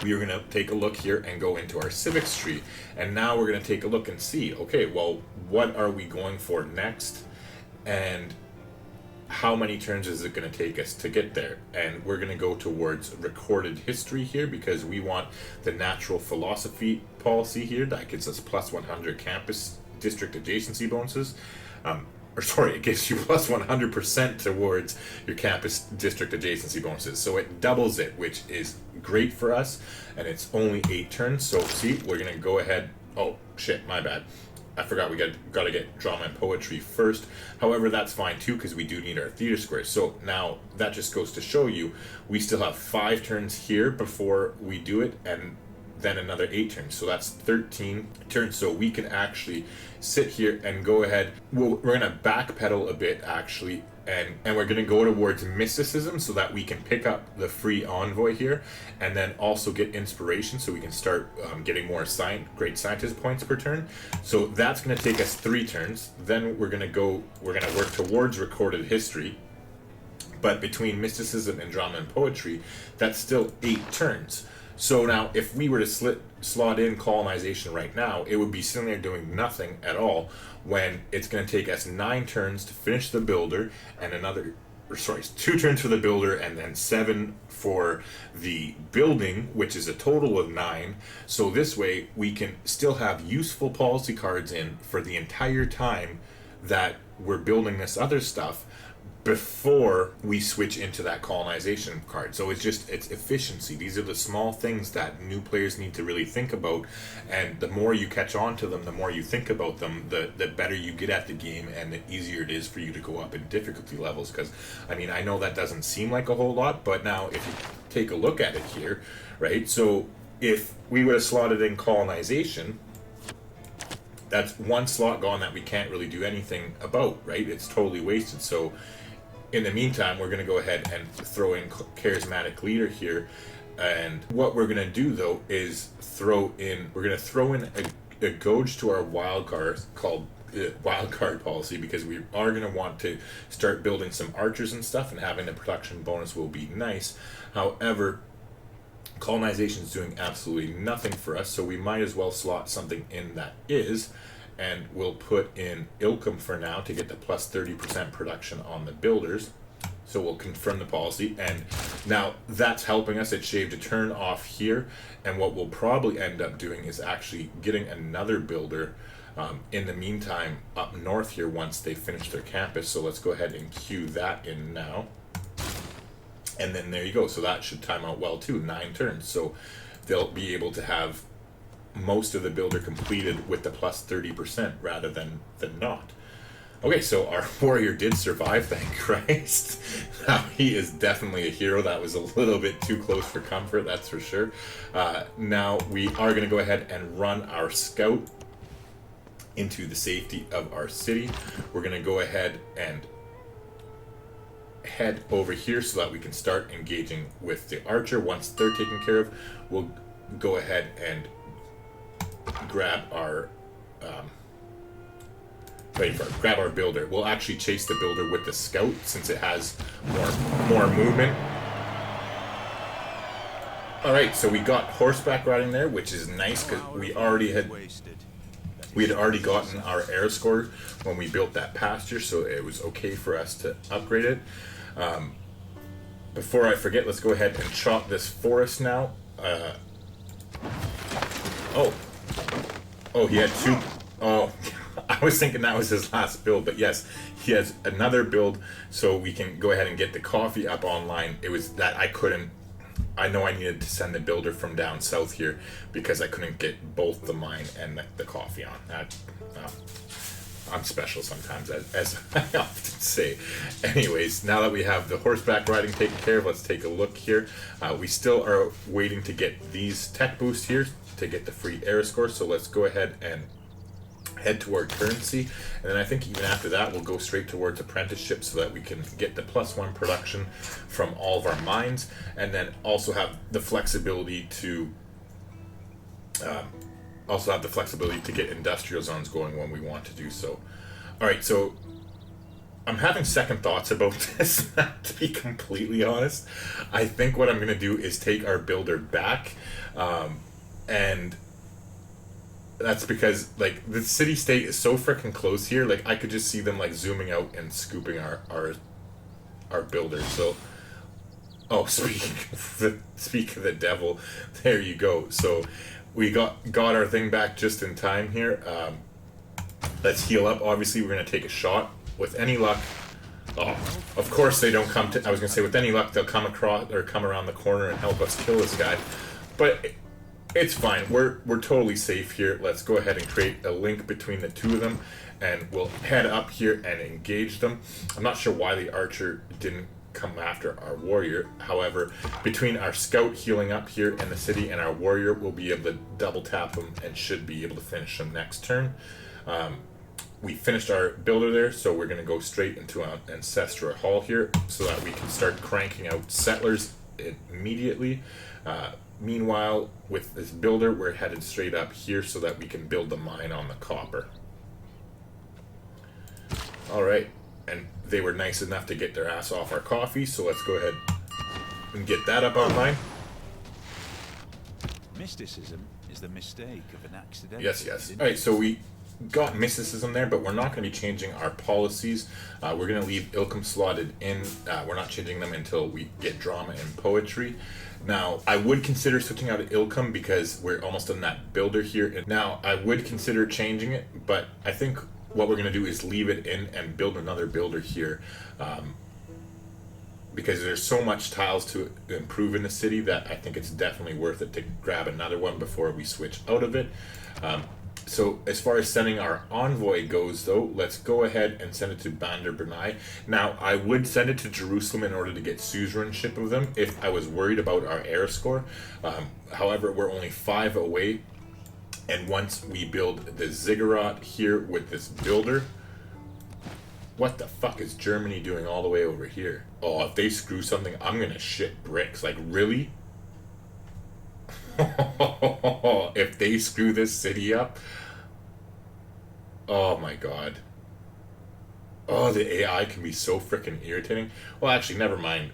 we are going to take a look here and go into our civics tree, and now we're going to take a look and see, okay, well, what are we going for next, and how many turns is it going to take us to get there? And we're going to go towards recorded history here because we want the natural philosophy policy here that gets us +100 campus district adjacency bonuses. It gives you +100% towards your campus district adjacency bonuses. So it doubles it, which is great for us. And it's only 8 turns. So see, we're going to go ahead. Oh, shit, my bad. I forgot we got to get drama and poetry first. However, that's fine too because we do need our theater squares. So now that just goes to show you we still have 5 turns here before we do it, and then another 8 turns. So that's 13 turns. So we can actually sit here and go ahead. We're going to backpedal a bit actually, and we're going to go towards mysticism so that we can pick up the free envoy here, and then also get inspiration so we can start getting more great scientist points per turn. So that's going to take us 3 turns. Then we're going to work towards recorded history. But between mysticism and drama and poetry, that's still 8 turns. So now, if we were to slot in colonization right now, it would be sitting there doing nothing at all, when it's going to take us 9 turns to finish the builder, and 2 turns for the builder, and then 7 for the building, which is a total of 9. So this way, we can still have useful policy cards in for the entire time that we're building this other stuff, before we switch into that colonization card. So it's efficiency. These are the small things that new players need to really think about, and the more you catch on to them, the more you think about them, the better you get at the game, and the easier it is for you to go up in difficulty levels. Because I mean, I know that doesn't seem like a whole lot, but now if you take a look at it here, right, so if we would have slotted in colonization, that's 1 slot gone that we can't really do anything about, right? It's totally wasted. So in the meantime, we're going to go ahead and throw in charismatic leader here, and what we're going to do though is throw in a gauge to our wild card called wild card policy, because we are going to want to start building some archers and stuff, and having the production bonus will be nice. However, Colonization is doing absolutely nothing for us, so we might as well slot something in that is, and we'll put in Ilkum for now to get the plus 30% production on the builders. So we'll confirm the policy, and now that's helping us. It shaved a turn off here, and what we'll probably end up doing is actually getting another builder in the meantime up north here once they finish their campus. So let's go ahead and queue that in now. And then there you go. So that should time out well too, 9 turns. So they'll be able to have most of the builder completed with the plus 30% rather than not. Okay, so our warrior did survive, thank Christ. Now he is definitely a hero. That was a little bit too close for comfort, that's for sure. Now we are going to go ahead and run our scout into the safety of our city. We're going to go ahead and head over here so that we can start engaging with the archer. Once they're taken care of, we'll go ahead and grab our grab our builder. We'll actually chase the builder with the scout since it has more movement. All right, so we got horseback riding there, which is nice because we had already gotten our air score when we built that pasture, so it was okay for us to upgrade it. Before I forget, let's go ahead and chop this forest now. Oh, he had 2. Oh, I was thinking that was his last build, but yes, he has another build, so we can go ahead and get the coffee up online. It was that I know I needed to send the builder from down south here because I couldn't get both the mine and the coffee on. I'm special sometimes, as I often say. Anyways, now that we have the horseback riding taken care of, let's take a look here. We still are waiting to get these tech boosts here to get the free air score, so let's go ahead and head toward currency, and then I think even after that we'll go straight towards apprenticeship so that we can get the +1 production from all of our mines, and then also have the flexibility to get industrial zones going when we want to do so. Alright, so I'm having second thoughts about this, to be completely honest. I think what I'm going to do is take our builder back, and that's because like the city state is so freaking close here. Like I could just see them like zooming out and scooping our builder. So, speak of the devil, there you go. So we got our thing back just in time here. Let's heal up. Obviously, we're gonna take a shot. With any luck, of course they don't come to. I was gonna say with any luck they'll come across or come around the corner and help us kill this guy, but it's fine. We're totally safe here. Let's go ahead and create a link between the two of them, and we'll head up here and engage them. I'm not sure why the archer didn't come after our warrior. However, between our scout healing up here in the city and our warrior, we'll be able to double tap them and should be able to finish them next turn. We finished our builder there, so we're going to go straight into an ancestral hall here so that we can start cranking out settlers immediately. Meanwhile, with this builder, we're headed straight up here so that we can build the mine on the copper. Alright, and they were nice enough to get their ass off our coffee, so let's go ahead and get that up online. Mysticism is the mistake of an accident. Yes. Alright, so we got mysticism there, but we're not going to be changing our policies. We're going to leave Ilkum slotted in. We're not changing them until we get drama and poetry. Now, I would consider switching out of Ilkum because we're almost on that builder here. Now, I would consider changing it, but I think what we're going to do is leave it in and build another builder here. Because there's so much tiles to improve in the city that I think it's definitely worth it to grab another one before we switch out of it. So as far as sending our envoy goes, though, let's go ahead and send it to Bandar Bernai. Now, I would send it to Jerusalem in order to get suzerainship of them if I was worried about our air score. However, we're only 5 away, and once we build the ziggurat here with this builder, what the fuck is Germany doing all the way over here? Oh, if they screw something, I'm gonna shit bricks. Like, really? If they screw this city up, oh my god. Oh, the AI can be so freaking irritating. Well, actually, never mind.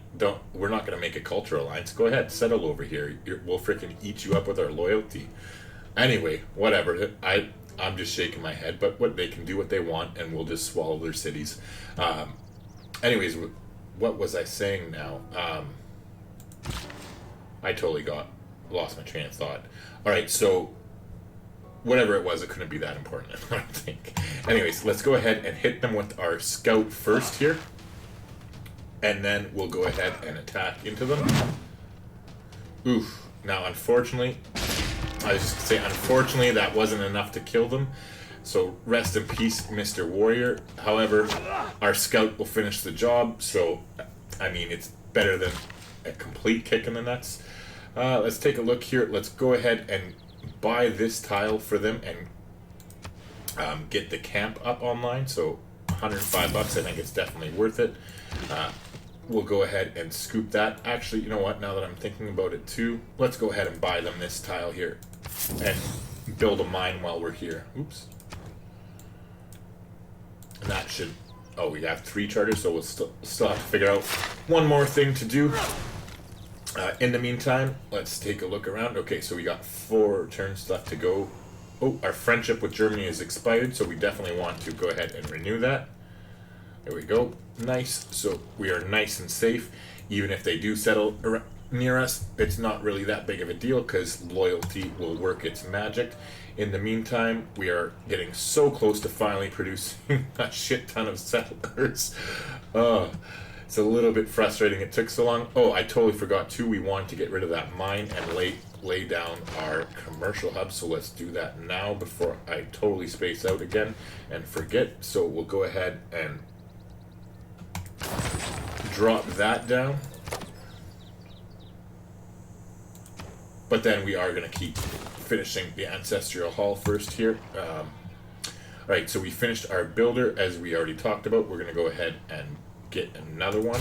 We're not going to make a culture alliance. Go ahead, settle over here. We'll freaking eat you up with our loyalty. Anyway, whatever. I'm just shaking my head, but what they can do what they want, and we'll just swallow their cities. Anyways, what was I saying now? I totally lost my train of thought. All right, so whatever it was, it couldn't be that important, I don't think. Anyways, let's go ahead and hit them with our scout first here. And then we'll go ahead and attack into them. Oof. Now, unfortunately, I was just going to say, unfortunately, that wasn't enough to kill them. So, rest in peace, Mr. Warrior. However, our scout will finish the job. So, I mean, it's better than a complete kick in the nuts. Let's take a look here. Let's go ahead and buy this tile for them and get the camp up online. So 105 bucks, I think it's definitely worth it. We'll go ahead and scoop that. Actually, you know what, now that I'm thinking about it too, let's go ahead and buy them this tile here and build a mine while we're here. Oops. And that should, oh, we have 3 charters, so we'll still have to figure out one more thing to do. In the meantime, let's take a look around. Okay, so we got 4 turns left to go. Oh, our friendship with Germany is expired, so we definitely want to go ahead and renew that. There we go. Nice. So we are nice and safe. Even if they do settle near us, it's not really that big of a deal because loyalty will work its magic. In the meantime, we are getting so close to finally producing a shit ton of settlers. It's a little bit frustrating it took so long. Oh, I totally forgot too, we wanted to get rid of that mine and lay down our commercial hub, so let's do that now before I totally space out again and forget. So we'll go ahead and drop that down. But then we are going to keep finishing the ancestral hall first here. Alright, so we finished our builder as we already talked about. We're going to go ahead and get another one.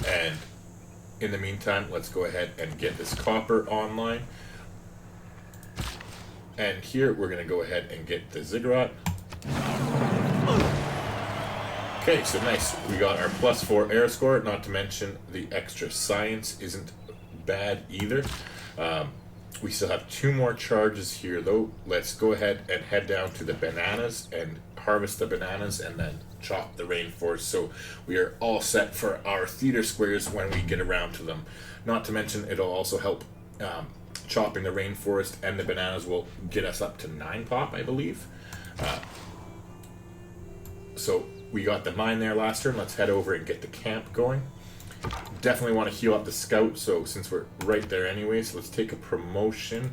And in the meantime, let's go ahead and get this copper online. And here we're going to go ahead and get the ziggurat. Okay, so nice. We got our +4 air score, not to mention the extra science isn't bad either. We still have 2 more charges here though. Let's go ahead and head down to the bananas and harvest the bananas and then chop the rainforest, so we are all set for our theater squares when we get around to them. Not to mention it'll also help chopping the rainforest, and the bananas will get us up to 9 pop, I believe. So we got the mine there last turn. Let's head over and get the camp going. Definitely want to heal up the scout, so since we're right there anyways, let's take a promotion.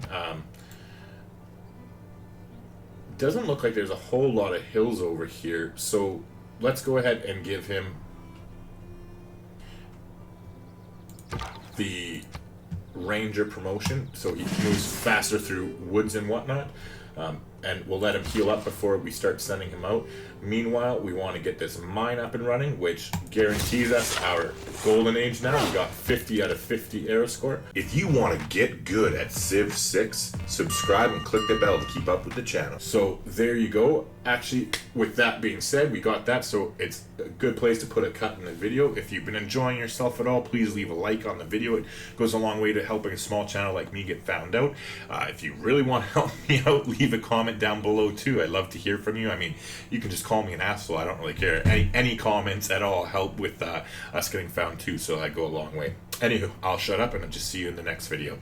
Doesn't look like there's a whole lot of hills over here, so let's go ahead and give him the ranger promotion so he moves faster through woods and whatnot. And we'll let him heal up before we start sending him out. Meanwhile, we want to get this mine up and running, which guarantees us our golden age now. We got 50 out of 50 arrow score. If you want to get good at Civ 6, subscribe and click the bell to keep up with the channel. So there you go. Actually, with that being said, we got that, so it's a good place to put a cut in the video. If you've been enjoying yourself at all, please leave a like on the video. It goes a long way to helping a small channel like me get found out. If you really want to help me out, leave a comment down below too. I'd love to hear from you. I mean, you can just call me an asshole. I don't really care. Any comments at all help with us getting found too, so I go a long way. Anywho, I'll shut up and I'll just see you in the next video.